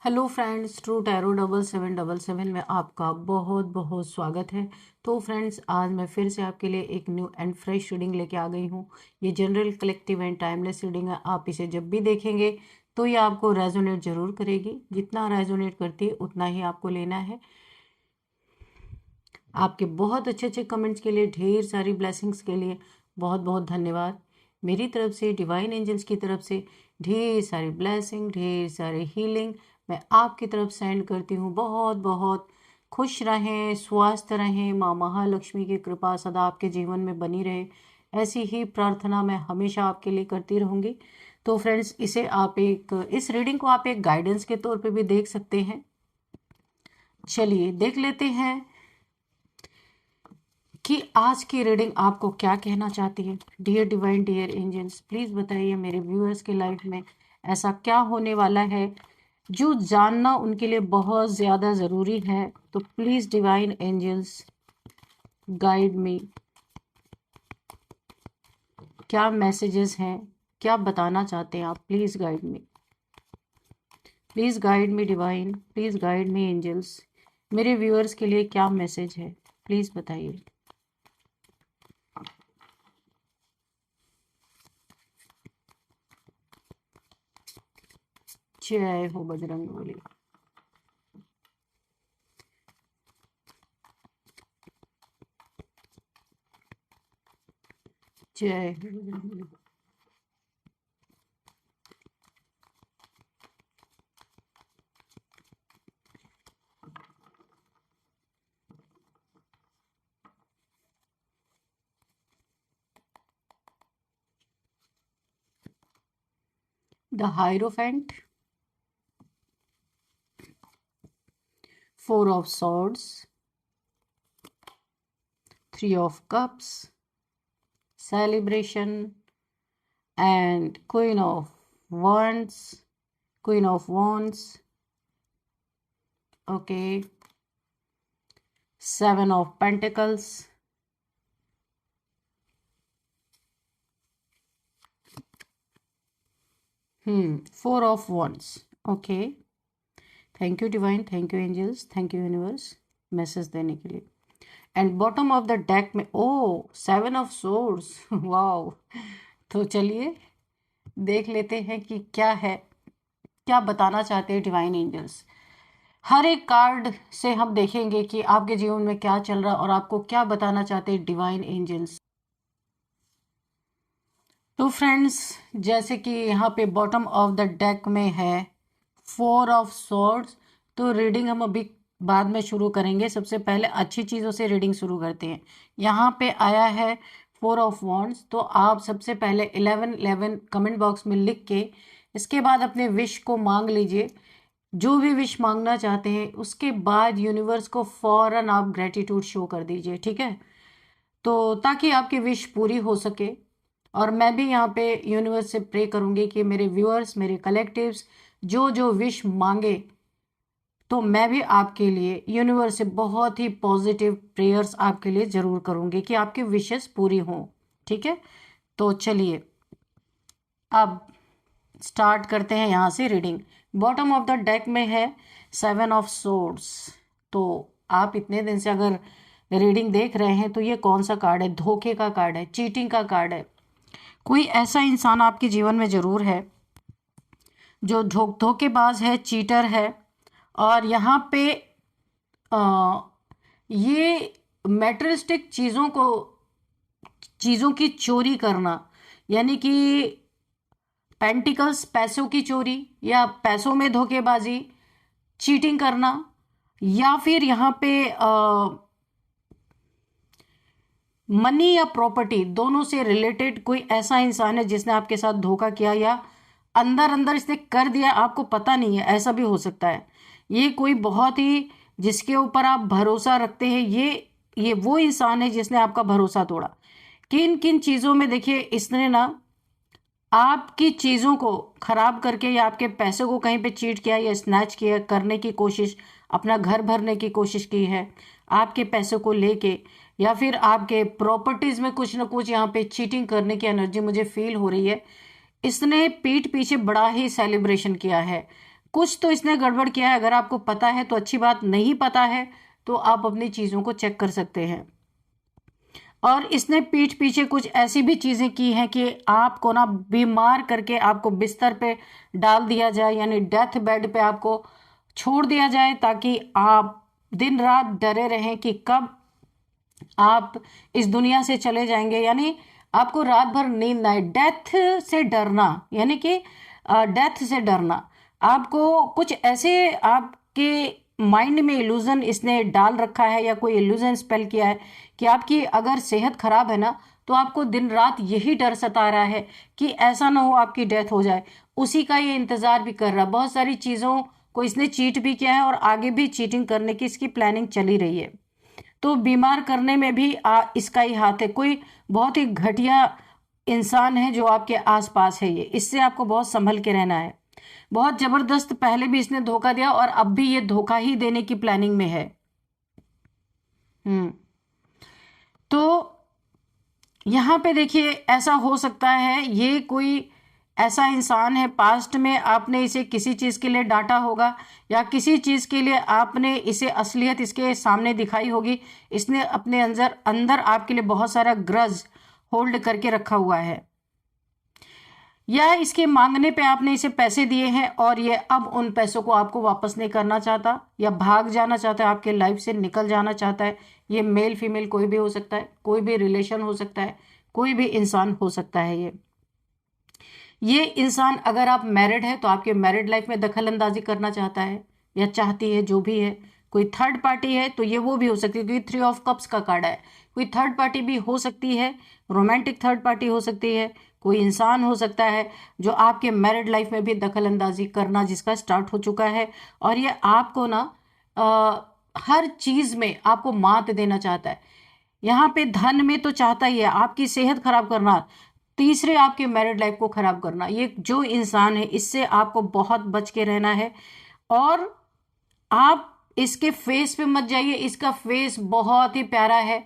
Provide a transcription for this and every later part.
Hello friends, true tarot 7777 में आपका बहुत बहुत स्वागत है। तो फ्रेंड्स, आज मैं फिर से आपके लिए एक न्यू एंड फ्रेश रीडिंग लेके आ गई हूँ। ये general, collective and timeless reading है। आप इसे जब भी देखेंगे तो ये आपको रेजोनेट जरूर करेगी। जितना रेजोनेट करती है उतना ही आपको लेना है। आपके बहुत अच्छे अच्छे कमेंट्स के लिए, ढेर सारी ब्लेसिंग्स के लिए बहुत बहुत धन्यवाद। मेरी तरफ से, डिवाइन एंजल्स की तरफ से ढेर सारी ब्लेसिंग, ढेर सारे हीलिंग मैं आपकी तरफ सेंड करती हूँ। बहुत बहुत खुश रहें, स्वस्थ रहें, माँ महालक्ष्मी की कृपा सदा आपके जीवन में बनी रहे, ऐसी ही प्रार्थना मैं हमेशा आपके लिए करती रहूँगी। तो फ्रेंड्स, इस रीडिंग को आप एक गाइडेंस के तौर पे भी देख सकते हैं। चलिए देख लेते हैं कि आज की रीडिंग आपको क्या कहना चाहती है। Dear divine, dear angels, please बताइए मेरे व्यूअर्स के लाइफ में ऐसा क्या होने वाला है जो जानना उनके लिए बहुत ज़्यादा ज़रूरी है। तो please divine angels guide me, क्या मैसेजेस हैं, क्या बताना चाहते हैं आप। Please guide me, please guide me divine, please guide me angels. मेरे व्यूअर्स के लिए क्या मैसेज है, प्लीज़ बताइए। जय हो बजरंगबली। जय हो Bajrangbali. The Hierophant, Four of Swords, Three of Cups, Celebration, and Queen of Wands, okay, Seven of Pentacles, Four of Wands, okay। Thank you divine, thank you angels, thank you universe message देने के लिए। And bottom of the deck में seven of swords wow. तो चलिए देख लेते हैं कि क्या है, क्या बताना चाहते हैं डिवाइन एंजल्स। हर एक कार्ड से हम देखेंगे कि आपके जीवन में क्या चल रहा है और आपको क्या बताना चाहते हैं डिवाइन एंजल्स। तो फ्रेंड्स, जैसे कि यहाँ पे बॉटम ऑफ द डेक में है फोर ऑफ सॉर्ड्स, तो रीडिंग हम अभी बाद में शुरू करेंगे। सबसे पहले अच्छी चीज़ों से रीडिंग शुरू करते हैं। यहाँ पे आया है फोर ऑफ वॉन्ड्स, तो आप सबसे पहले 1111 कमेंट बॉक्स में लिख के इसके बाद अपने विश को मांग लीजिए। जो भी विश मांगना चाहते हैं उसके बाद यूनिवर्स को फौरन आप ग्रेटिट्यूड शो कर दीजिए, ठीक है। तो ताकि आपकी विश पूरी हो सके। और मैं भी यहाँ पे यूनिवर्स से प्रे करूँगी कि मेरे व्यूअर्स, मेरे कलेक्टिव्स जो जो विश मांगे, तो मैं भी आपके लिए यूनिवर्स से बहुत ही पॉजिटिव प्रेयर्स आपके लिए ज़रूर करूँगी कि आपकी विशेस पूरी हों, ठीक है। तो चलिए अब स्टार्ट करते हैं यहाँ से reading. Bottom of the deck में है सेवन ऑफ सोर्ड्स। तो आप इतने दिन से अगर रीडिंग देख रहे हैं तो ये कौन सा कार्ड है? धोखे का कार्ड है, चीटिंग का कार्ड है। कोई ऐसा इंसान आपके जीवन में ज़रूर है जो धोखेबाज है, चीटर है। और यहाँ पे ये मेटेरियलिस्टिक चीज़ों की चोरी करना, यानी कि पेंटिकल्स, पैसों की चोरी या पैसों में धोखेबाजी, चीटिंग करना, या फिर यहाँ पे मनी या प्रॉपर्टी दोनों से रिलेटेड कोई ऐसा इंसान है जिसने आपके साथ धोखा किया या अंदर अंदर इसने कर दिया, आपको पता नहीं है, ऐसा भी हो सकता है। ये कोई बहुत ही जिसके ऊपर आप भरोसा रखते हैं, ये वो इंसान है जिसने आपका भरोसा तोड़ा। किन किन चीज़ों में देखिए इसने ना आपकी चीज़ों को खराब करके या आपके पैसों को कहीं पे चीट किया या स्नैच किया, करने की कोशिश, अपना घर भरने की कोशिश की है आपके पैसों को लेके, या फिर आपके प्रॉपर्टीज में कुछ ना कुछ यहाँ पे चीटिंग करने की एनर्जी मुझे फील हो रही है। इसने पीठ पीछे बड़ा ही सेलिब्रेशन किया है। कुछ तो इसने गड़बड़ किया है। अगर आपको पता है तो अच्छी बात, नहीं पता है तो आप अपनी चीज़ों को चेक कर सकते हैं। और इसने पीठ पीछे कुछ ऐसी भी चीज़ें की हैं कि आपको ना बीमार करके आपको बिस्तर पे डाल दिया जाए, यानी डेथ बेड पे आपको छोड़ दिया जाए, ताकि आप दिन रात डरे रहें कि कब आप इस दुनिया से चले जाएंगे। यानी आपको रात भर नींद ना आए। डेथ से डरना, यानी कि डेथ से डरना, आपको कुछ ऐसे आपके माइंड में इल्यूजन इसने डाल रखा है या कोई इल्यूजन स्पेल किया है कि आपकी अगर सेहत खराब है ना, तो आपको दिन रात यही डर सता रहा है कि ऐसा ना हो आपकी डेथ हो जाए। उसी का ये इंतजार भी कर रहा है। बहुत सारी चीज़ों को इसने चीट भी किया है और आगे भी चीटिंग करने की इसकी प्लानिंग चली रही है। तो बीमार करने में भी इसका ही हाथ है। कोई बहुत ही घटिया इंसान है जो आपके आसपास है। ये इससे आपको बहुत संभल के रहना है। बहुत जबरदस्त पहले भी इसने धोखा दिया और अब भी ये धोखा ही देने की प्लानिंग में है। तो यहाँ पे देखिए, ऐसा हो सकता है ये कोई ऐसा इंसान है, पास्ट में आपने इसे किसी चीज़ के लिए डांटा होगा या किसी चीज़ के लिए आपने इसे असलियत इसके सामने दिखाई होगी। इसने अपने अंदर अंदर आपके लिए बहुत सारा ग्रज होल्ड करके रखा हुआ है, या इसके मांगने पे आपने इसे पैसे दिए हैं और ये अब उन पैसों को आपको वापस नहीं करना चाहता या भाग जाना चाहता है, आपके लाइफ से निकल जाना चाहता है। ये मेल फीमेल कोई भी हो सकता है, कोई भी रिलेशन हो सकता है, कोई भी इंसान हो सकता है। ये इंसान, अगर आप मैरिड है तो आपके मैरिड लाइफ में दखल अंदाजी करना चाहता है या चाहती है, जो भी है। कोई थर्ड पार्टी है तो ये वो भी हो सकती है, क्योंकि 3 ऑफ कप्स का कार्ड है। कोई थर्ड पार्टी भी हो सकती है, रोमांटिक थर्ड पार्टी हो सकती है। कोई इंसान हो सकता है जो आपके मैरिड लाइफ में भी दखल अंदाजी करना जिसका स्टार्ट हो चुका है, और ये आपको ना हर चीज में आपको मात देना चाहता है। यहाँ पे धन में तो चाहता ही है, आपकी सेहत खराब करना, तीसरे आपके मैरिड लाइफ को खराब करना। ये जो इंसान है इससे आपको बहुत बच के रहना है। और आप इसके फेस पे मत जाइए, इसका फेस बहुत ही प्यारा है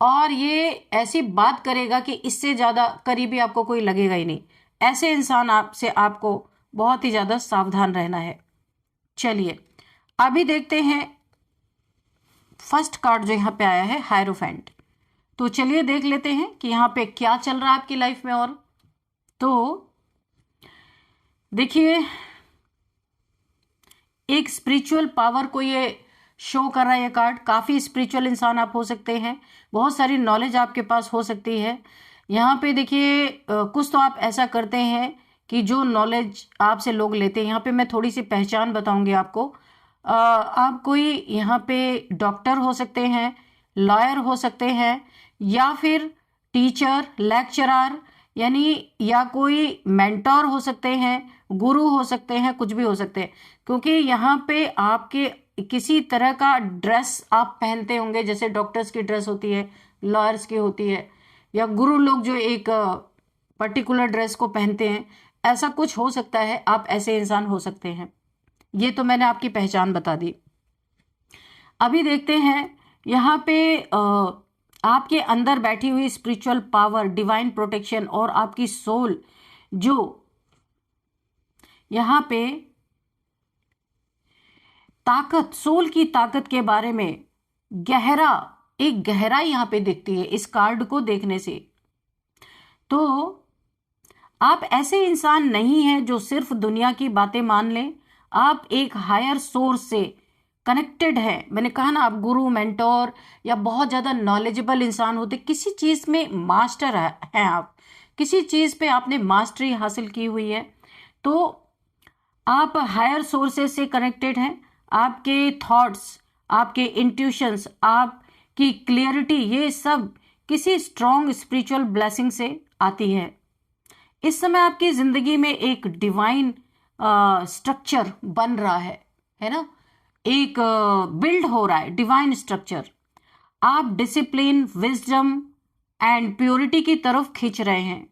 और ये ऐसी बात करेगा कि इससे ज्यादा करीबी आपको कोई लगेगा ही नहीं। ऐसे इंसान आपसे आपको बहुत ही ज्यादा सावधान रहना है। चलिए अभी देखते हैं फर्स्ट कार्ड जो यहाँ पे आया है, हायरोफेंट। तो चलिए देख लेते हैं कि यहाँ पे क्या चल रहा है आपकी लाइफ में। और तो देखिए, एक स्पिरिचुअल पावर को ये शो कर रहा है ये कार्ड। काफ़ी स्पिरिचुअल इंसान आप हो सकते हैं, बहुत सारी नॉलेज आपके पास हो सकती है। यहाँ पे देखिए कुछ तो आप ऐसा करते हैं कि जो नॉलेज आपसे लोग लेते हैं। यहाँ पे मैं थोड़ी सी पहचान बताऊंगी आपको। आप कोई यहाँ पे डॉक्टर हो सकते हैं, लॉयर हो सकते हैं, या फिर टीचर, लेक्चरर, यानी या कोई मेंटोर हो सकते हैं, गुरु हो सकते हैं, कुछ भी हो सकते हैं। क्योंकि यहाँ पे आपके किसी तरह का ड्रेस आप पहनते होंगे, जैसे डॉक्टर्स की ड्रेस होती है, लॉयर्स की होती है, या गुरु लोग जो एक पर्टिकुलर ड्रेस को पहनते हैं, ऐसा कुछ हो सकता है। आप ऐसे इंसान हो सकते हैं। ये तो मैंने आपकी पहचान बता दी। अभी देखते हैं यहाँ पे आपके अंदर बैठी हुई स्पिरिचुअल पावर, डिवाइन प्रोटेक्शन और आपकी सोल, जो यहाँ पे ताकत, सोल की ताकत के बारे में एक गहराई यहाँ पे दिखती है इस कार्ड को देखने से। तो आप ऐसे इंसान नहीं हैं जो सिर्फ दुनिया की बातें मान लें। आप एक हायर सोर्स से कनेक्टेड है। मैंने कहा ना, आप गुरु, मेंटोर या बहुत ज्यादा नॉलेजेबल इंसान होते, किसी चीज में मास्टर हैं आप, किसी चीज पे आपने मास्टरी हासिल की हुई है। तो आप हायर सोर्सेस से कनेक्टेड हैं। आपके थॉट्स, आपके इंट्यूशंस, आपकी क्लियरिटी, ये सब किसी स्ट्रॉन्ग स्पिरिचुअल ब्लेसिंग से आती है। इस समय आपकी जिंदगी में एक डिवाइन स्ट्रक्चर बन रहा है ना, एक बिल्ड हो रहा है डिवाइन स्ट्रक्चर। आप डिसिप्लिन, विजडम एंड प्योरिटी की तरफ खींच रहे हैं।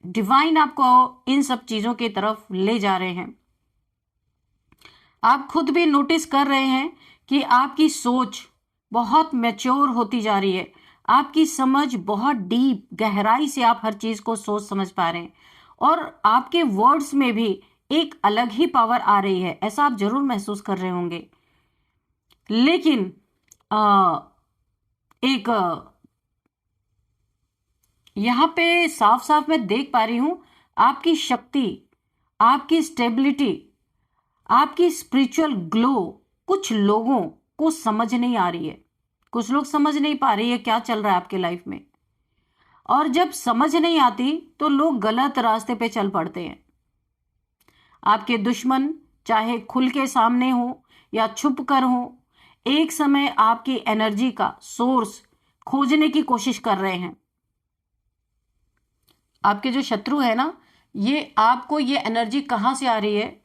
डिवाइन आपको इन सब चीजों की तरफ ले जा रहे हैं। आप खुद भी नोटिस कर रहे हैं कि आपकी सोच बहुत मैच्योर होती जा रही है। आपकी समझ बहुत डीप, गहराई से आप हर चीज को सोच समझ पा रहे हैं। और आपके वर्ड्स में भी एक अलग ही पावर आ रही है, ऐसा आप जरूर महसूस कर रहे होंगे। लेकिन एक यहाँ पे साफ साफ मैं देख पा रही हूं, आपकी शक्ति, आपकी स्टेबिलिटी, आपकी स्पिरिचुअल ग्लो कुछ लोगों को समझ नहीं आ रही है। कुछ लोग समझ नहीं पा रही है क्या चल रहा है आपके लाइफ में, और जब समझ नहीं आती तो लोग गलत रास्ते पे चल पड़ते हैं। आपके दुश्मन चाहे खुल के सामने हो या छुप कर हो, एक समय आपकी एनर्जी का सोर्स खोजने की कोशिश कर रहे हैं। आपके जो शत्रु है ना, ये आपको ये एनर्जी कहां से आ रही है,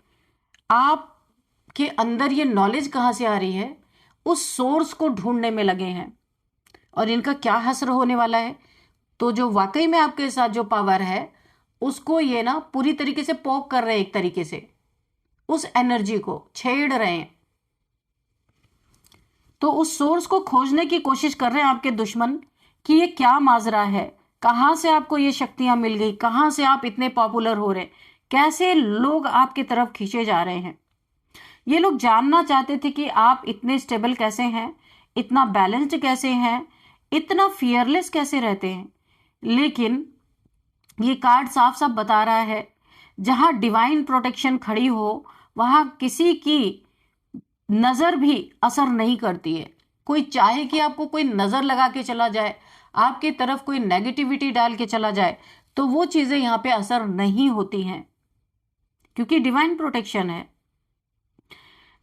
आपके अंदर ये नॉलेज कहां से आ रही है, उस सोर्स को ढूंढने में लगे हैं। और इनका क्या हश्र होने वाला है, तो जो वाकई में आपके साथ जो पावर है उसको ये ना पूरी तरीके से पॉक कर रहे हैं, एक तरीके से उस एनर्जी को छेड़ रहे हैं। तो उस सोर्स को खोजने की कोशिश कर रहे हैं आपके दुश्मन कि ये क्या माजरा है, कहां से आपको ये शक्तियां मिल गई, कहां से आप इतने पॉपुलर हो रहे, कैसे लोग आपकी तरफ खींचे जा रहे हैं। ये लोग जानना चाहते थे कि आप इतने स्टेबल कैसे हैं, इतना बैलेंस्ड कैसे हैं, इतना फियरलेस कैसे रहते हैं। लेकिन ये कार्ड साफ साफ बता रहा है, जहां डिवाइन प्रोटेक्शन खड़ी हो वहां किसी की नजर भी असर नहीं करती है। कोई चाहे कि आपको कोई नजर लगा के चला जाए, आपकी तरफ कोई नेगेटिविटी डाल के चला जाए, तो वो चीजें यहां पे असर नहीं होती हैं, क्योंकि डिवाइन प्रोटेक्शन है।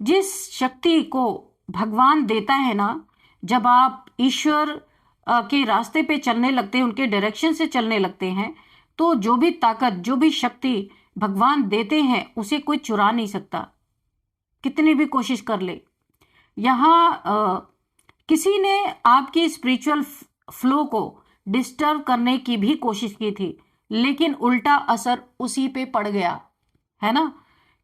जिस शक्ति को भगवान देता है ना, जब आप ईश्वर के रास्ते पे चलने लगते हैं, उनके डायरेक्शन से चलने लगते हैं, तो जो भी ताकत, जो भी शक्ति भगवान देते हैं उसे कोई चुरा नहीं सकता, कितनी भी कोशिश कर ले। यहाँ किसी ने आपकी स्पिरिचुअल फ्लो को डिस्टर्ब करने की भी कोशिश की थी, लेकिन उल्टा असर उसी पे पड़ गया, है ना,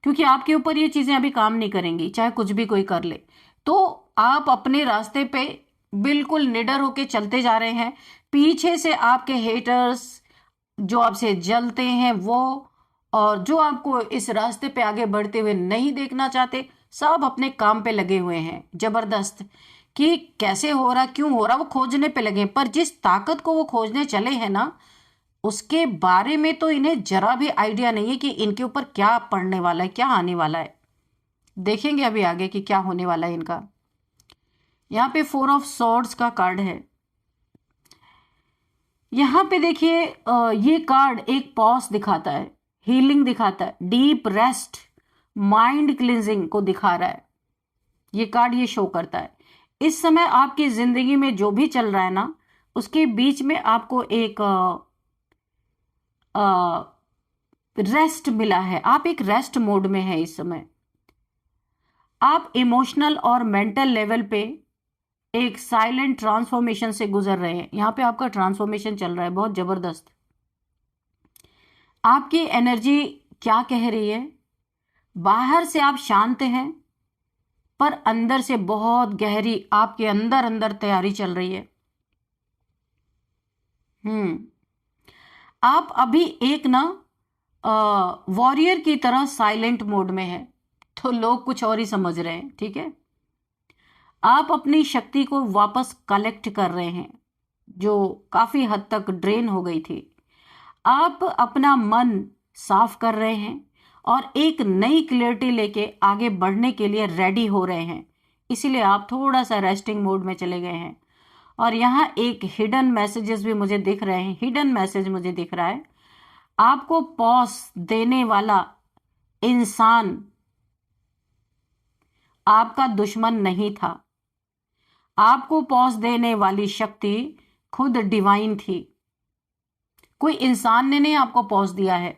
क्योंकि आपके ऊपर ये चीजें अभी काम नहीं करेंगी, चाहे कुछ भी कोई कर ले। तो आप अपने रास्ते पे बिल्कुल निडर होके चलते जा रहे हैं। पीछे से आपके हेटर्स जो आपसे जलते हैं वो, और जो आपको इस रास्ते पे आगे बढ़ते हुए नहीं देखना चाहते, सब अपने काम पे लगे हुए हैं जबरदस्त, कि कैसे हो रहा, क्यों हो रहा, वो खोजने पे लगे। पर जिस ताकत को वो खोजने चले हैं ना, उसके बारे में तो इन्हें जरा भी आइडिया नहीं है कि इनके ऊपर क्या पड़ने वाला है, क्या आने वाला है। देखेंगे अभी आगे कि क्या होने वाला है इनका। यहाँ पे 4 ऑफ सॉर्ड्स का कार्ड है। यहाँ पे देखिए, ये कार्ड एक पॉज दिखाता है, हीलिंग दिखाता है, डीप रेस्ट, माइंड क्लिनजिंग को दिखा रहा है। ये कार्ड ये शो करता है इस समय आपकी जिंदगी में जो भी चल रहा है ना, उसके बीच में आपको एक रेस्ट मिला है। आप एक रेस्ट मोड में है इस समय। आप इमोशनल और मेंटल लेवल पे एक साइलेंट ट्रांसफॉर्मेशन से गुजर रहे हैं। यहाँ पे आपका ट्रांसफॉर्मेशन चल रहा है बहुत जबरदस्त। आपकी एनर्जी क्या कह रही है, बाहर से आप शांत हैं, पर अंदर से बहुत गहरी आपके अंदर अंदर तैयारी चल रही है। आप अभी एक ना वॉरियर की तरह साइलेंट मोड में है, तो लोग कुछ और ही समझ रहे हैं, ठीक है। आप अपनी शक्ति को वापस कलेक्ट कर रहे हैं, जो काफी हद तक ड्रेन हो गई थी। आप अपना मन साफ कर रहे हैं और एक नई क्लियरिटी लेके आगे बढ़ने के लिए रेडी हो रहे हैं। इसीलिए आप थोड़ा सा रेस्टिंग मोड में चले गए हैं। और यहाँ एक हिडन मैसेजेस भी मुझे दिख रहे हैं, हिडन मैसेज मुझे दिख रहा है। आपको पॉज देने वाला इंसान आपका दुश्मन नहीं था। आपको पॉज देने वाली शक्ति खुद डिवाइन थी। कोई इंसान ने नहीं आपको पॉज दिया है।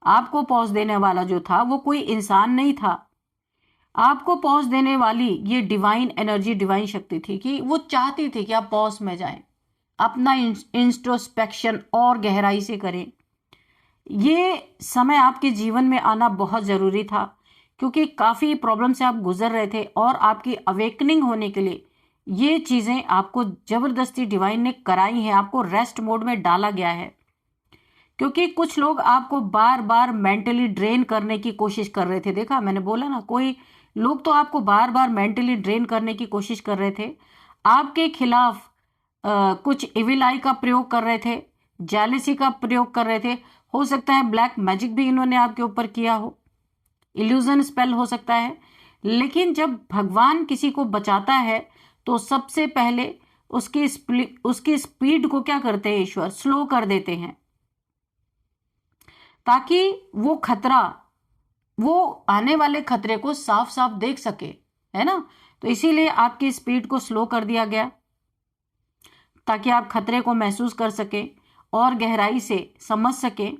आपको पॉज देने वाला जो था वो कोई इंसान नहीं था। आपको पॉज देने वाली ये डिवाइन एनर्जी, डिवाइन शक्ति थी, कि वो चाहती थी कि आप पॉज में जाएं, अपना इंट्रोस्पेक्शन और गहराई से करें। ये समय आपके जीवन में आना बहुत जरूरी था, क्योंकि काफी प्रॉब्लम से आप गुजर रहे थे और आपकी अवेकनिंग होने के लिए ये चीजें आपको जबरदस्ती डिवाइन ने कराई हैं। आपको रेस्ट मोड में डाला गया है, क्योंकि कुछ लोग आपको बार बार मेंटली ड्रेन करने की कोशिश कर रहे थे। देखा, मैंने बोला ना, कोई लोग तो आपको बार बार मेंटली ड्रेन करने की कोशिश कर रहे थे, आपके खिलाफ कुछ इविल आई का प्रयोग कर रहे थे, जेलसी का प्रयोग कर रहे थे, हो सकता है ब्लैक मैजिक भी इन्होंने आपके ऊपर किया हो, इल्यूजन स्पेल हो सकता है। लेकिन जब भगवान किसी को बचाता है तो सबसे पहले उसकी स्पीड को क्या करते हैं ईश्वर, स्लो कर देते हैं, ताकि वो खतरा, वो आने वाले खतरे को साफ साफ देख सके, है ना। तो इसीलिए आपकी स्पीड को स्लो कर दिया गया, ताकि आप खतरे को महसूस कर सके और गहराई से समझ सके।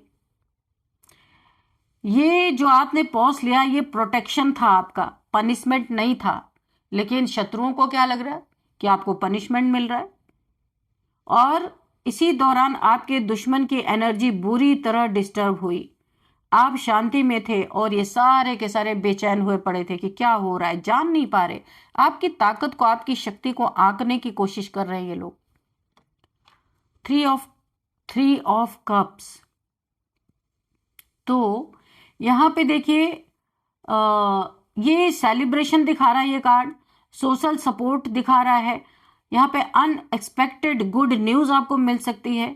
ये जो आपने पॉज लिया, ये प्रोटेक्शन था आपका, पनिशमेंट नहीं था। लेकिन शत्रुओं को क्या लग रहा है कि आपको पनिशमेंट मिल रहा है, और इसी दौरान आपके दुश्मन की एनर्जी बुरी तरह डिस्टर्ब हुई। आप शांति में थे और ये सारे के सारे बेचैन हुए पड़े थे कि क्या हो रहा है, जान नहीं पा रहे। आपकी ताकत को, आपकी शक्ति को आंकने की कोशिश कर रहे हैं ये लोग। Three of cups. तो यहां पे देखिए, ये सेलिब्रेशन दिखा रहा है ये कार्ड, सोशल सपोर्ट दिखा रहा है। यहाँ पे अनएक्सपेक्टेड गुड न्यूज आपको मिल सकती है,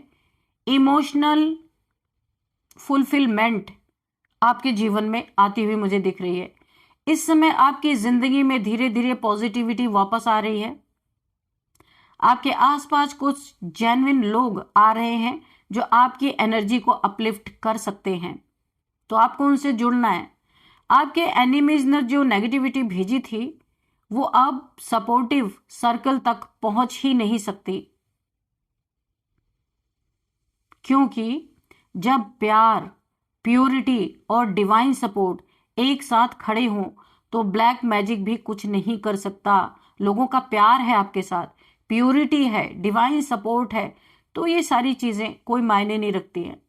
इमोशनल फुलफिलमेंट आपके जीवन में आती हुई मुझे दिख रही है। इस समय आपकी जिंदगी में धीरे धीरे पॉजिटिविटी वापस आ रही है। आपके आसपास कुछ जेन्युइन लोग आ रहे हैं जो आपकी एनर्जी को अपलिफ्ट कर सकते हैं, तो आपको उनसे जुड़ना है। आपके एनिमीज ने जो नेगेटिविटी भेजी थी वो अब सपोर्टिव सर्कल तक पहुंच ही नहीं सकती, क्योंकि जब प्यार, प्योरिटी और डिवाइन सपोर्ट एक साथ खड़े हों तो ब्लैक मैजिक भी कुछ नहीं कर सकता। लोगों का प्यार है आपके साथ, प्योरिटी है, डिवाइन सपोर्ट है, तो ये सारी चीजें कोई मायने नहीं रखती हैं।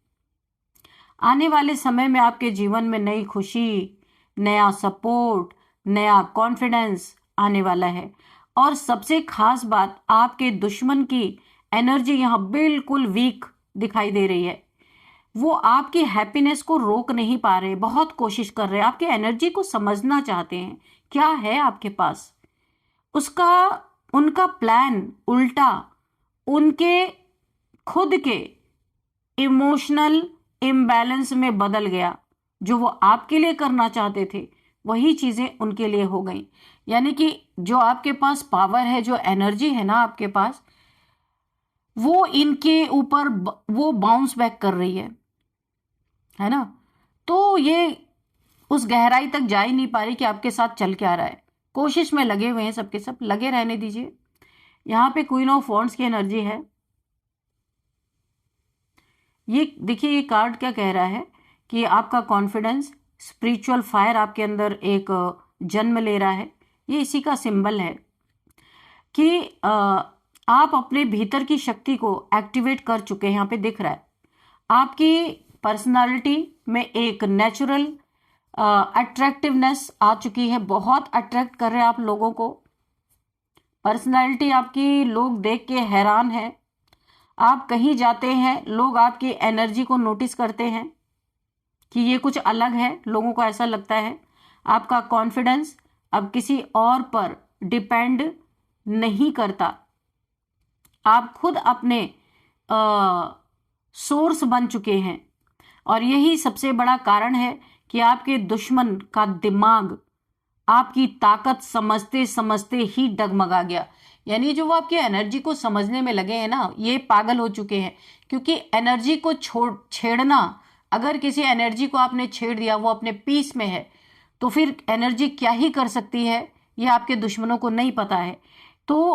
आने वाले समय में आपके जीवन में नई खुशी, नया सपोर्ट, नया कॉन्फिडेंस आने वाला है। और सबसे खास बात, आपके दुश्मन की एनर्जी यहाँ बिल्कुल वीक दिखाई दे रही है। वो आपकी हैप्पीनेस को रोक नहीं पा रहे, बहुत कोशिश कर रहे हैं, आपकी एनर्जी को समझना चाहते हैं, क्या है आपके पास। उनका प्लान उल्टा उनके खुद के इमोशनल इम्बैलेंस में बदल गया। जो वो आपके लिए करना चाहते थे वही चीजें उनके लिए हो गई। यानी कि जो आपके पास पावर है, जो एनर्जी है ना आपके पास, वो इनके ऊपर वो बाउंस बैक कर रही है ना। तो ये उस गहराई तक जा ही नहीं पा रही कि आपके साथ चल क्या रहा है। कोशिश में लगे हुए हैं, सबके सब लगे रहने दीजिए। यहाँ पे क्वीन ऑफ वॉन्ड्स की एनर्जी है। ये देखिए, ये कार्ड क्या कह रहा है कि आपका कॉन्फिडेंस, स्पिरिचुअल फायर आपके अंदर एक जन्म ले रहा है। ये इसी का सिंबल है कि आप अपने भीतर की शक्ति को एक्टिवेट कर चुके हैं। यहाँ पे दिख रहा है आपकी पर्सनालिटी में एक नेचुरल अट्रैक्टिवनेस आ चुकी है, बहुत अट्रैक्ट कर रहे हैं आप लोगों को। पर्सनालिटी आपकी लोग देख के हैरान हैं। आप कहीं जाते हैं, लोग आपकी एनर्जी को नोटिस करते हैं कि ये कुछ अलग है, लोगों को ऐसा लगता है। आपका कॉन्फिडेंस अब किसी और पर डिपेंड नहीं करता, आप खुद अपने सोर्स बन चुके हैं। और यही सबसे बड़ा कारण है कि आपके दुश्मन का दिमाग आपकी ताकत समझते समझते ही डगमगा गया। यानी जो वो आपकी एनर्जी को समझने में लगे हैं ना, ये पागल हो चुके हैं। क्योंकि एनर्जी को छेड़ना, अगर किसी एनर्जी को आपने छेड़ दिया, वो अपने पीस में है, तो फिर एनर्जी क्या ही कर सकती है ये आपके दुश्मनों को नहीं पता है। तो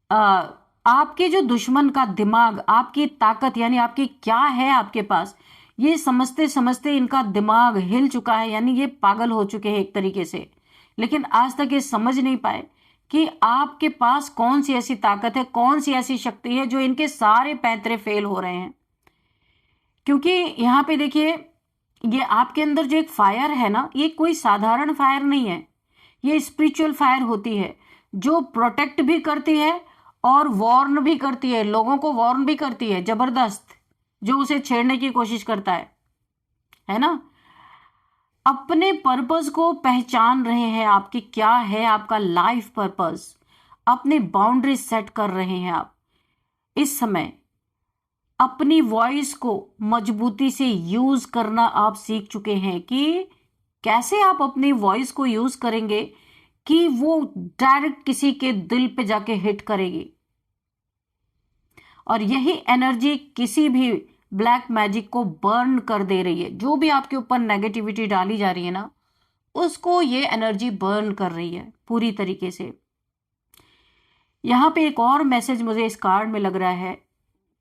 आपके जो दुश्मन का दिमाग, आपकी ताकत यानी आपकी क्या है आपके पास, ये समझते समझते इनका दिमाग हिल चुका है। यानी ये पागल हो चुके हैं एक तरीके से। लेकिन आज तक ये समझ नहीं पाए कि आपके पास कौन सी ऐसी ताकत है, कौन सी ऐसी शक्ति है जो इनके सारे पैंतरे फेल हो रहे हैं। क्योंकि यहाँ पे देखिए, ये आपके अंदर जो एक फायर है ना, ये कोई साधारण फायर नहीं है, ये स्पिरिचुअल फायर होती है जो प्रोटेक्ट भी करती है और वॉर्न भी करती है, लोगों को वॉर्न भी करती है जबरदस्त। जो उसे छेड़ने की कोशिश करता है ना। अपने पर्पस को पहचान रहे हैं आपकी क्या है आपका लाइफ पर्पस, अपने बाउंड्री सेट कर रहे हैं आप इस समय। अपनी वॉइस को मजबूती से यूज करना आप सीख चुके हैं कि कैसे आप अपनी वॉइस को यूज करेंगे कि वो डायरेक्ट किसी के दिल पे जाके हिट करेगी। और यही एनर्जी किसी भी ब्लैक मैजिक को बर्न कर दे रही है। जो भी आपके ऊपर नेगेटिविटी डाली जा रही है ना, उसको ये एनर्जी बर्न कर रही है पूरी तरीके से। यहां पे एक और मैसेज मुझे इस कार्ड में लग रहा है,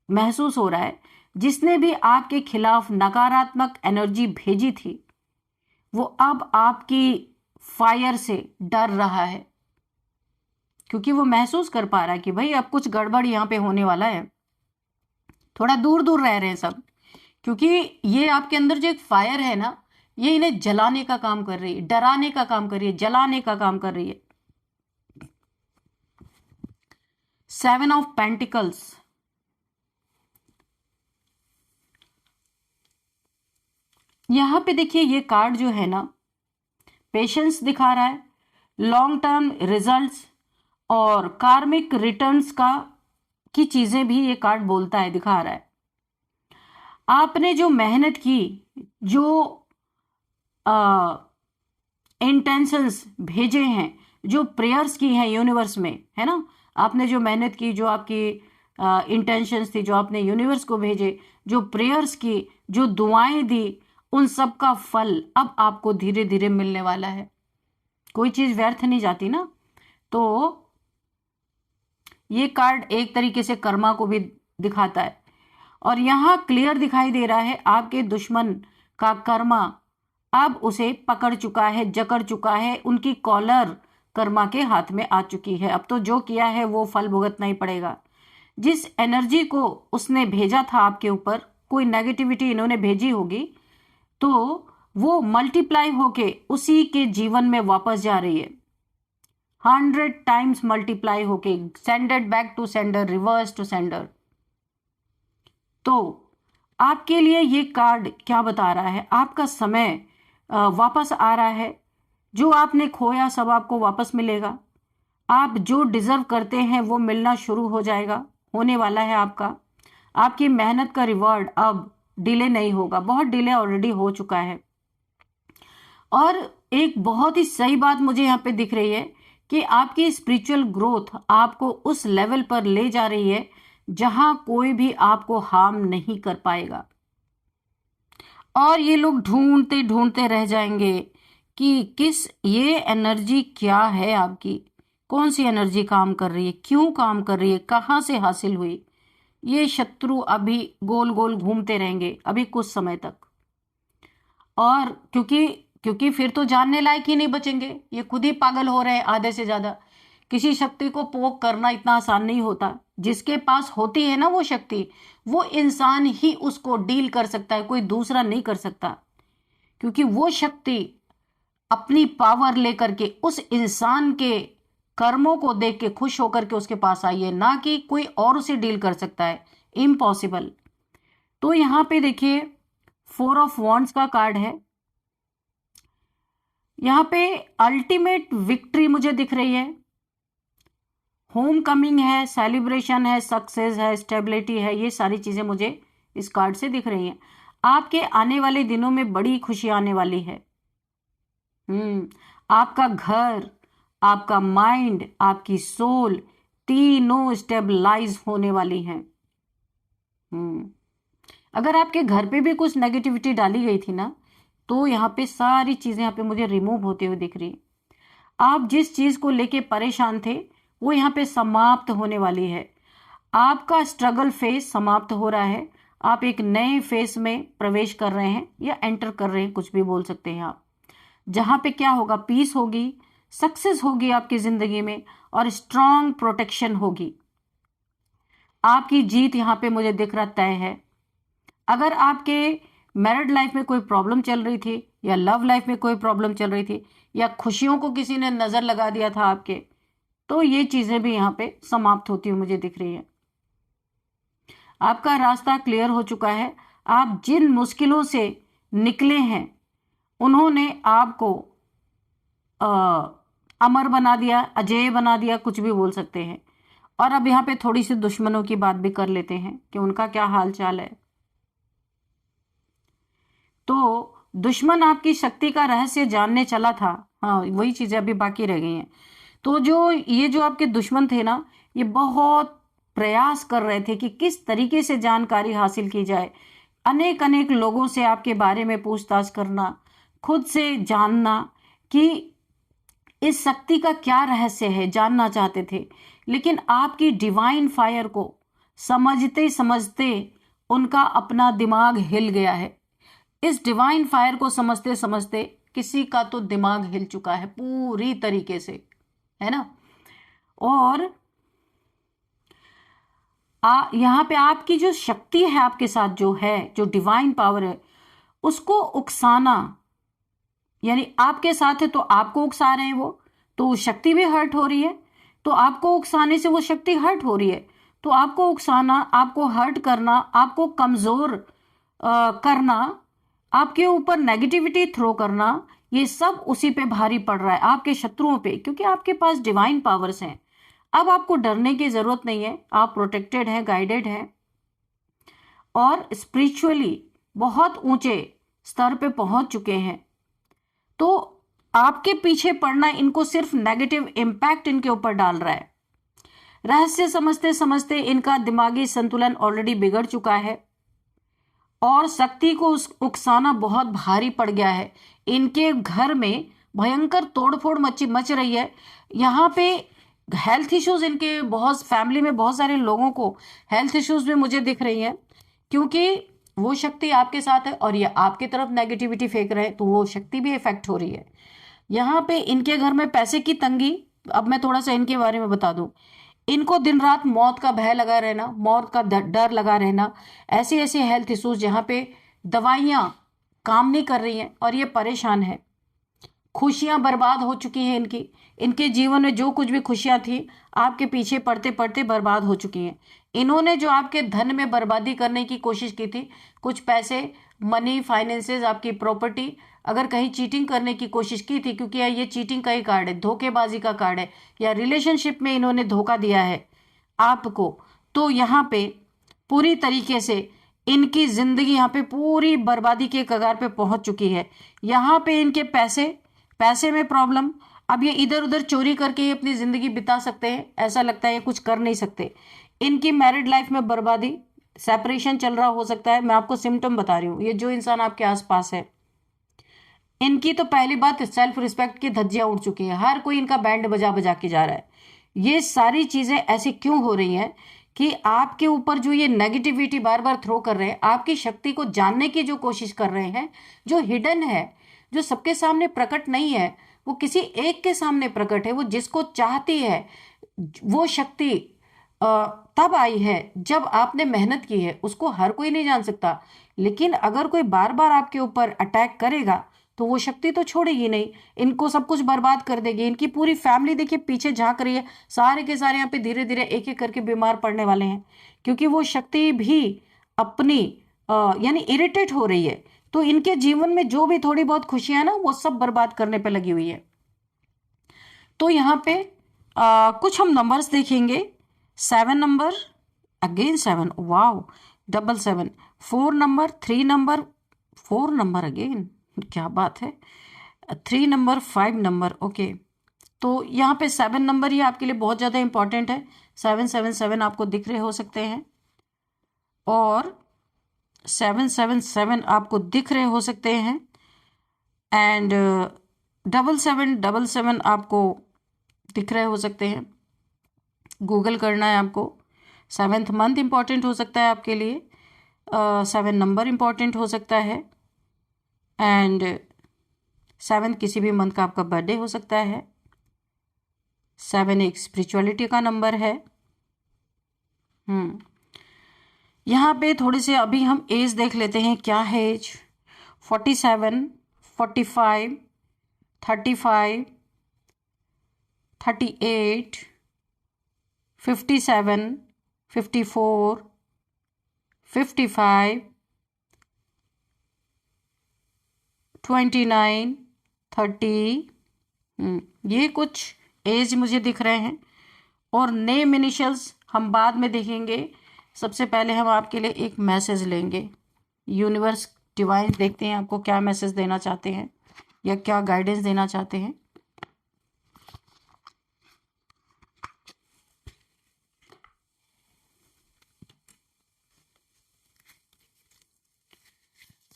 महसूस हो रहा है। जिसने भी आपके खिलाफ नकारात्मक एनर्जी भेजी थी वो अब आपकी फायर से डर रहा है, क्योंकि वो महसूस कर पा रहा है कि भाई अब कुछ गड़बड़ यहां पे होने वाला है। थोड़ा दूर दूर रह रहे हैं सब, क्योंकि ये आपके अंदर जो एक फायर है ना, ये इन्हें जलाने का काम कर रही है, डराने का काम कर रही है, जलाने का काम कर रही है। 7 ऑफ पेंटिकल्स, यहां पे देखिए ये कार्ड जो है ना, पेशेंस दिखा रहा है, लॉन्ग टर्म रिजल्ट्स और कार्मिक रिटर्न्स का की चीजें भी ये कार्ड बोलता है, दिखा रहा है। आपने जो मेहनत की, जो इंटेंशंस भेजे हैं, जो प्रेयर्स की हैं यूनिवर्स में, है ना, आपने जो मेहनत की, जो आपकी इंटेंशंस थी, जो आपने यूनिवर्स को भेजे, जो प्रेयर्स की, जो दुआएं दी, उन सब का फल अब आपको धीरे धीरे मिलने वाला है। कोई चीज व्यर्थ नहीं जाती ना, तो ये कार्ड एक तरीके से कर्मा को भी दिखाता है। और यहां क्लियर दिखाई दे रहा है आपके दुश्मन का कर्मा अब उसे पकड़ चुका है, जकड़ चुका है, उनकी कॉलर कर्मा के हाथ में आ चुकी है। अब तो जो किया है वो फल भुगतना ही पड़ेगा। जिस एनर्जी को उसने भेजा था आपके ऊपर, कोई नेगेटिविटी इन्होंने भेजी होगी, तो वो मल्टीप्लाई होके उसी के जीवन में वापस जा रही है, 100 टाइम्स मल्टीप्लाई होके, sended back to sender, reverse to sender. तो आपके लिए ये कार्ड क्या बता रहा है, आपका समय वापस आ रहा है। जो आपने खोया सब आपको वापस मिलेगा। आप जो डिजर्व करते हैं वो मिलना शुरू हो जाएगा, होने वाला है आपका। आपकी मेहनत का रिवॉर्ड अब डिले नहीं होगा, बहुत डिले ऑलरेडी हो चुका है। और एक बहुत ही सही बात मुझे यहाँ पे दिख रही है कि आपकी स्पिरिचुअल ग्रोथ आपको उस लेवल पर ले जा रही है जहां कोई भी आपको हार्म नहीं कर पाएगा। और ये लोग ढूंढते ढूंढते रह जाएंगे कि किस ये एनर्जी क्या है आपकी, कौन सी एनर्जी काम कर रही है, क्यों काम कर रही है, कहाँ से हासिल हुई। ये शत्रु अभी गोल गोल घूमते रहेंगे अभी कुछ समय तक। और क्योंकि फिर तो जानने लायक ही नहीं बचेंगे, ये खुद ही पागल हो रहे हैं आधे से ज्यादा। किसी शक्ति को पोक करना इतना आसान नहीं होता। जिसके पास होती है ना वो शक्ति, वो इंसान ही उसको डील कर सकता है, कोई दूसरा नहीं कर सकता। क्योंकि वो शक्ति अपनी पावर लेकर के उस इंसान के कर्मों को देख के खुश होकर के उसके पास आई है, ना कि कोई और उसे डील कर सकता है, इम्पॉसिबल। तो यहां पे देखिए 4 ऑफ वॉन्ड्स का कार्ड है। यहां पे अल्टीमेट विक्ट्री मुझे दिख रही है, होम कमिंग है, सेलिब्रेशन है, सक्सेस है, स्टेबिलिटी है, ये सारी चीजें मुझे इस कार्ड से दिख रही हैं। आपके आने वाले दिनों में बड़ी खुशी आने वाली है। आपका घर, आपका माइंड, आपकी सोल, तीनों स्टेबलाइज होने वाली हैं। अगर आपके घर पे भी कुछ नेगेटिविटी डाली गई थी ना, तो यहाँ पे सारी चीजें यहाँ पे मुझे रिमूव होते हुए दिख रही। आप जिस चीज को लेके परेशान थे वो यहाँ पे समाप्त होने वाली है। आपका स्ट्रगल फेज समाप्त हो रहा है। आप एक नए फेज में प्रवेश कर रहे हैं या एंटर कर रहे हैं, कुछ भी बोल सकते हैं आप। जहां पे क्या होगा, पीस होगी, सक्सेस होगी आपकी जिंदगी में और स्ट्रांग प्रोटेक्शन होगी। आपकी जीत यहां पे मुझे दिख रहा तय है। अगर आपके मैरिड लाइफ में कोई प्रॉब्लम चल रही थी या लव लाइफ में कोई प्रॉब्लम चल रही थी या खुशियों को किसी ने नजर लगा दिया था आपके, तो ये चीजें भी यहाँ पे समाप्त होती हुई मुझे दिख रही है। आपका रास्ता क्लियर हो चुका है। आप जिन मुश्किलों से निकले हैं उन्होंने आपको अमर बना दिया, अजेय बना दिया, कुछ भी बोल सकते हैं। और अब यहाँ पे थोड़ी सी दुश्मनों की बात भी कर लेते हैं कि उनका क्या हाल चाल है। तो दुश्मन आपकी शक्ति का रहस्य जानने चला था। हाँ, वही चीजें अभी बाकी रह गई हैं। तो जो आपके दुश्मन थे ना, ये बहुत प्रयास कर रहे थे कि किस तरीके से जानकारी हासिल की जाए। अनेक अनेक लोगों से आपके बारे में पूछताछ करना, खुद से जानना कि इस शक्ति का क्या रहस्य है, जानना चाहते थे। लेकिन आपकी डिवाइन फायर को समझते समझते उनका अपना दिमाग हिल गया है। इस डिवाइन फायर को समझते समझते किसी का तो दिमाग हिल चुका है पूरी तरीके से, है ना। और यहाँ पे आपकी जो शक्ति है आपके साथ जो है, जो डिवाइन पावर है, उसको उकसाना, यानी आपके साथ है तो आपको उकसा रहे हैं वो, तो शक्ति भी हर्ट हो रही है। तो आपको उकसाने से वो शक्ति हर्ट हो रही है। तो आपको उकसाना, आपको हर्ट करना, आपको कमजोर करना, आपके ऊपर नेगेटिविटी थ्रो करना, ये सब उसी पे भारी पड़ रहा है, आपके शत्रुओं पे, क्योंकि आपके पास डिवाइन पावर्स हैं। अब आपको डरने की जरूरत नहीं है, आप प्रोटेक्टेड हैं, गाइडेड हैं और स्पिरिचुअली बहुत ऊंचे स्तर पे पहुंच चुके हैं। तो आपके पीछे पड़ना इनको सिर्फ नेगेटिव इम्पैक्ट इनके ऊपर डाल रहा है। रहस्य समझते समझते इनका दिमागी संतुलन ऑलरेडी बिगड़ चुका है और शक्ति को उकसाना बहुत भारी पड़ गया है। इनके घर में भयंकर तोड़फोड़ मच रही है। यहाँ पे हेल्थ इश्यूज, इनके बहुत फैमिली में बहुत सारे लोगों को हेल्थ इश्यूज भी मुझे दिख रही हैं, क्योंकि वो शक्ति आपके साथ है और ये आपकी तरफ नेगेटिविटी फेंक रहे हैं, तो वो शक्ति भी इफेक्ट हो रही है। यहाँ पे इनके घर में पैसे की तंगी, अब मैं थोड़ा सा इनके बारे में बता दूं। इनको दिन रात मौत का भय लगा रहना, मौत का डर लगा रहना, ऐसे ऐसे हेल्थ इश्यूज जहाँ पे दवाइयाँ काम नहीं कर रही हैं और ये परेशान है। खुशियां बर्बाद हो चुकी हैं इनकी, इनके जीवन में जो कुछ भी खुशियां थी आपके पीछे पड़ते पड़ते बर्बाद हो चुकी हैं। इन्होंने जो आपके धन में बर्बादी करने की कोशिश की थी, कुछ पैसे, मनी, फाइनेंसेस, आपकी प्रॉपर्टी, अगर कहीं चीटिंग करने की कोशिश की थी, क्योंकि ये चीटिंग का ही कार्ड है, धोखेबाजी का कार्ड है, या रिलेशनशिप में इन्होंने धोखा दिया है आपको, तो यहाँ पे पूरी तरीके से इनकी जिंदगी यहाँ पे पूरी बर्बादी के कगार पे पहुंच चुकी है। यहाँ पे इनके पैसे में प्रॉब्लम। अब ये इधर उधर चोरी करके ही अपनी जिंदगी बिता सकते हैं, ऐसा लगता है ये कुछ कर नहीं सकते। इनकी मैरिड लाइफ में बर्बादी, सेपरेशन चल रहा हो सकता है। मैं आपको सिम्टम बता रही हूँ, ये जो इंसान आपके आसपास है, इनकी तो पहली बात सेल्फ रिस्पेक्ट की धज्जियां उड़ चुकी हैं, हर कोई इनका बैंड बजा बजा के जा रहा है। ये सारी चीजें ऐसी क्यों हो रही हैं कि आपके ऊपर जो ये नेगेटिविटी बार बार थ्रो कर रहे हैं, आपकी शक्ति को जानने की जो कोशिश कर रहे हैं, जो हिडन है, जो सबके सामने प्रकट नहीं है, वो किसी एक के सामने प्रकट है। वो जिसको चाहती है वो शक्ति तब आई है जब आपने मेहनत की है, उसको हर कोई नहीं जान सकता। लेकिन अगर कोई बार बार आपके ऊपर अटैक करेगा तो वो शक्ति तो छोड़ेगी नहीं, इनको सब कुछ बर्बाद कर देगी। इनकी पूरी फैमिली देखिए पीछे झांक रही है, सारे के सारे यहाँ पे धीरे धीरे एक एक करके बीमार पड़ने वाले हैं, क्योंकि वो शक्ति भी अपनी यानी इरिटेट हो रही है। तो इनके जीवन में जो भी थोड़ी बहुत खुशियां ना, वो सब बर्बाद करने पे लगी हुई है। तो यहाँ पे कुछ हम नंबर्स देखेंगे। 7 number, again 7, wow, 7, 4 number, 3 number, 4 number again, क्या बात है, 3 नंबर, 5 नंबर, ओके। तो यहाँ पे 7 नंबर ही आपके लिए बहुत ज़्यादा इंपॉर्टेंट है। 777 आपको दिख रहे हो सकते हैं, और 777 आपको दिख रहे हो सकते हैं, एंड 7777 आपको दिख रहे हो सकते हैं। गूगल करना है आपको। 7th मंथ इंपॉर्टेंट हो सकता है आपके लिए, 7 नंबर इंपॉर्टेंट हो सकता है, एंड 7 किसी भी मंथ का आपका बर्थडे हो सकता है। 7 एक स्पिरिचुअलिटी का नंबर है। यहाँ पे थोड़े से अभी हम एज देख लेते हैं, क्या है एज। 47, 45, 35, 38, 57, 54, 55, 29, 30। ये कुछ एज मुझे दिख रहे हैं। और नेम इनिशियल्स हम बाद में देखेंगे। सबसे पहले हम आपके लिए एक मैसेज लेंगे। यूनिवर्स डिवाइन, देखते हैं आपको क्या मैसेज देना चाहते हैं या क्या गाइडेंस देना चाहते हैं।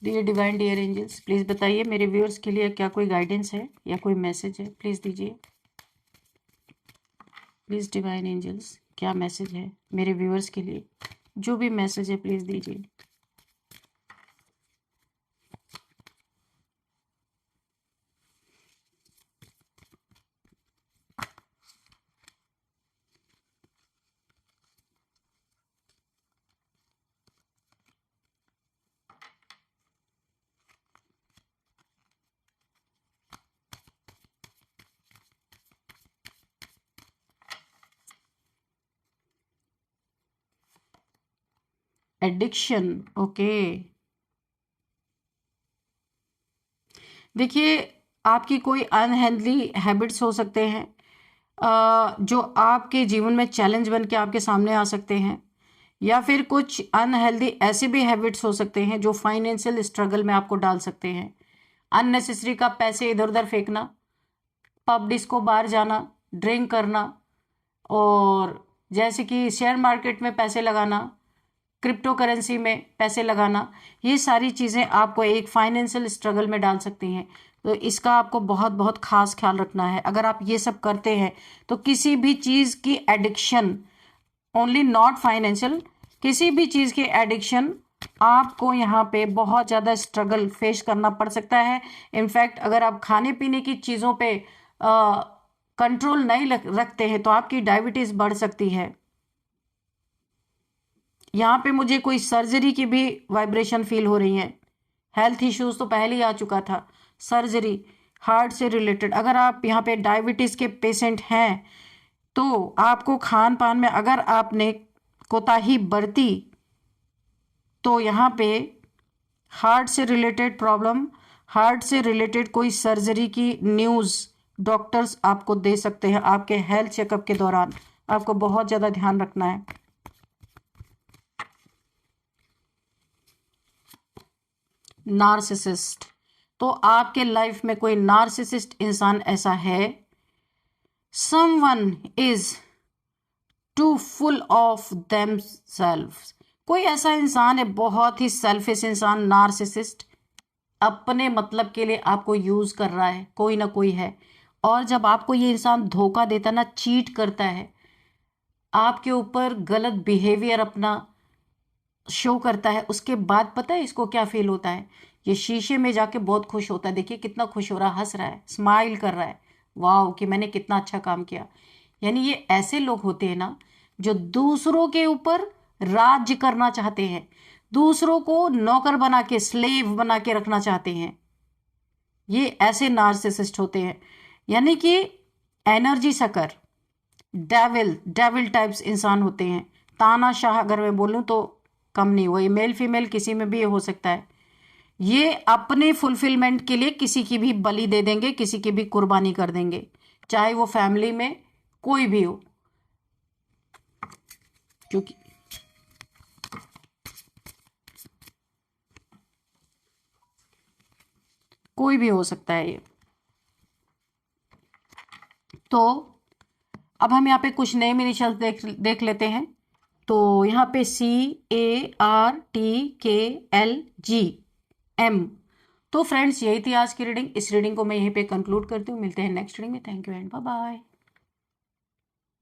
Dear divine, dear angels, please बताइए मेरे व्यूअर्स के लिए क्या कोई गाइडेंस है या कोई मैसेज है, प्लीज़ दीजिए। प्लीज़ डिवाइन एंजल्स, क्या मैसेज है मेरे व्यूअर्स के लिए? जो भी मैसेज है प्लीज़ दीजिए। Addiction, okay. देखिए, आपकी कोई अनहेल्दी हैबिट्स हो सकते हैं जो आपके जीवन में चैलेंज बन के आपके सामने आ सकते हैं, या फिर कुछ अनहेल्दी ऐसे भी हैबिट्स हो सकते हैं जो फाइनेंशियल स्ट्रगल में आपको डाल सकते हैं। अननेसेसरी का पैसे इधर उधर फेंकना, पब डिस्को बार जाना, ड्रिंक करना, और जैसे कि शेयर मार्केट में पैसे लगाना, क्रिप्टो करेंसी में पैसे लगाना, ये सारी चीज़ें आपको एक फाइनेंशियल स्ट्रगल में डाल सकती हैं। तो इसका आपको बहुत बहुत खास ख्याल रखना है। अगर आप ये सब करते हैं तो किसी भी चीज़ की एडिक्शन, ओनली नॉट फाइनेंशियल, किसी भी चीज़ की एडिक्शन आपको यहाँ पे बहुत ज़्यादा स्ट्रगल फेस करना पड़ सकता है। इनफैक्ट अगर आप खाने पीने की चीज़ों पे कंट्रोल नहीं रखते हैं तो आपकी डायबिटीज़ बढ़ सकती है। यहाँ पे मुझे कोई सर्जरी की भी वाइब्रेशन फील हो रही है। हेल्थ इश्यूज तो पहले ही आ चुका था, सर्जरी हार्ट से रिलेटेड। अगर आप यहाँ पे डायबिटीज़ के पेशेंट हैं तो आपको खान पान में अगर आपने कोताही बरती तो यहाँ पे हार्ट से रिलेटेड प्रॉब्लम, हार्ट से रिलेटेड कोई सर्जरी की न्यूज़ डॉक्टर्स आपको दे सकते हैं। आपके हेल्थ चेकअप के दौरान आपको बहुत ज़्यादा ध्यान रखना है। नार्सिसिस्ट, तो आपके लाइफ में कोई नार्सिसिस्ट इंसान ऐसा है। Someone is too full of themselves, कोई ऐसा इंसान है बहुत ही सेल्फिश इंसान, नार्सिसिस्ट, अपने मतलब के लिए आपको यूज कर रहा है, कोई ना कोई है। और जब आपको ये इंसान धोखा देता ना, चीट करता है, आपके ऊपर गलत बिहेवियर अपना शो करता है, उसके बाद पता है इसको क्या फील होता है? ये शीशे में जाके बहुत खुश होता है। देखिए कितना खुश हो रहा है, हंस रहा है, स्माइल कर रहा है, वाह कि मैंने कितना अच्छा काम किया। यानी ये ऐसे लोग होते हैं ना जो दूसरों के ऊपर राज्य करना चाहते हैं, दूसरों को नौकर बना के, स्लेव बना के रखना चाहते हैं। ये ऐसे नार्सिसिस्ट होते हैं। यानी कि energy sucker, devil, devil types इंसान होते हैं। तानाशाह अगर मैं बोलूं तो कम नहीं हुआ। ये मेल फीमेल किसी में भी हो सकता है। ये अपने फुलफिलमेंट के लिए किसी की भी बलि दे देंगे, किसी की भी कुर्बानी कर देंगे, चाहे वो फैमिली में कोई भी हो, क्योंकि कोई भी हो सकता है ये। तो अब हम यहाँ पे कुछ नेम इनिशियल्स देख लेते हैं। तो यहाँ पे CARTKLGM। तो फ्रेंड्स, यही थी आज की रीडिंग। इस रीडिंग को मैं यहीं पे कंक्लूड करती हूँ। मिलते हैं नेक्स्ट रीडिंग में। Thank you and bye bye.